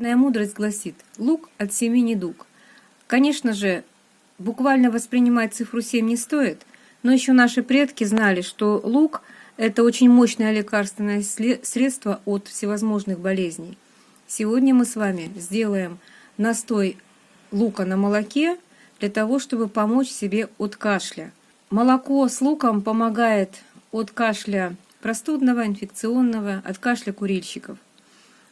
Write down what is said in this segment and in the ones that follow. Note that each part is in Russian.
Народная мудрость гласит: лук от семи недуг. Конечно же, буквально воспринимать цифру 7 не стоит, но еще наши предки знали, что лук – это очень мощное лекарственное средство от всевозможных болезней. Сегодня мы с вами сделаем настой лука на молоке для того, чтобы помочь себе от кашля. Молоко с луком помогает от кашля простудного, инфекционного, от кашля курильщиков.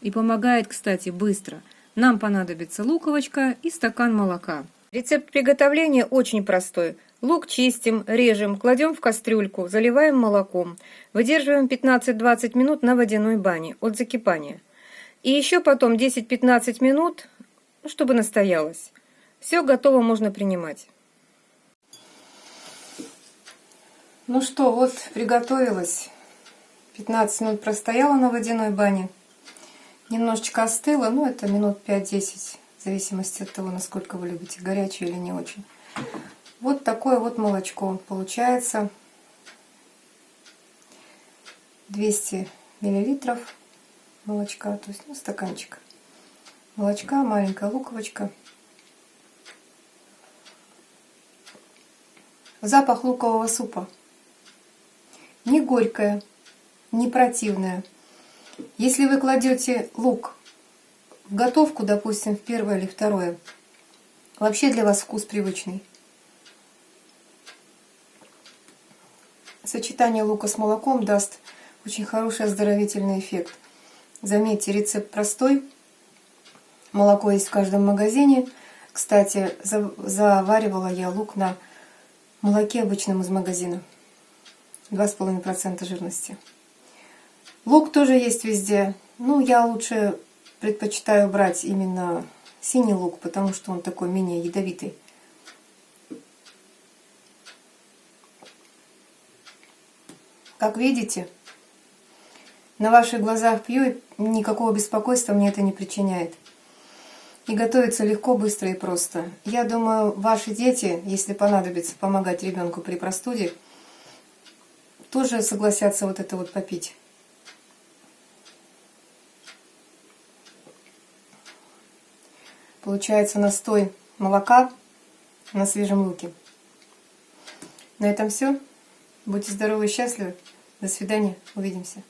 И помогает, кстати, быстро. Нам понадобится луковочка и стакан молока. Рецепт приготовления очень простой. Лук чистим, режем, кладем в кастрюльку, заливаем молоком. Выдерживаем 15-20 минут на водяной бане от закипания. И еще потом 10-15 минут, чтобы настоялось. Все готово, можно принимать. Ну что, вот приготовилась. 15 минут простояла на водяной бане. Немножечко остыло, ну это минут 5-10, в зависимости от того, насколько вы любите, горячее или не очень. Вот такое вот молочко получается. 200 миллилитров молочка, то есть стаканчик молочка, маленькая луковочка. Запах лукового супа. Не горькое, не противное. Если вы кладете лук в готовку, допустим, в первое или второе, вообще для вас вкус привычный. Сочетание лука с молоком даст очень хороший оздоровительный эффект. Заметьте, рецепт простой. Молоко есть в каждом магазине. Кстати, заваривала я лук на молоке обычном из магазина. 2,5% жирности. Лук тоже есть везде. Ну, я лучше предпочитаю брать именно синий лук, потому что он такой менее ядовитый. Как видите, на ваших глазах пью, и никакого беспокойства мне это не причиняет. И готовится легко, быстро и просто. Я думаю, ваши дети, если понадобится помогать ребенку при простуде, тоже согласятся вот это вот попить. Получается настой молока на свежем луке. На этом все. Будьте здоровы и счастливы. До свидания. Увидимся.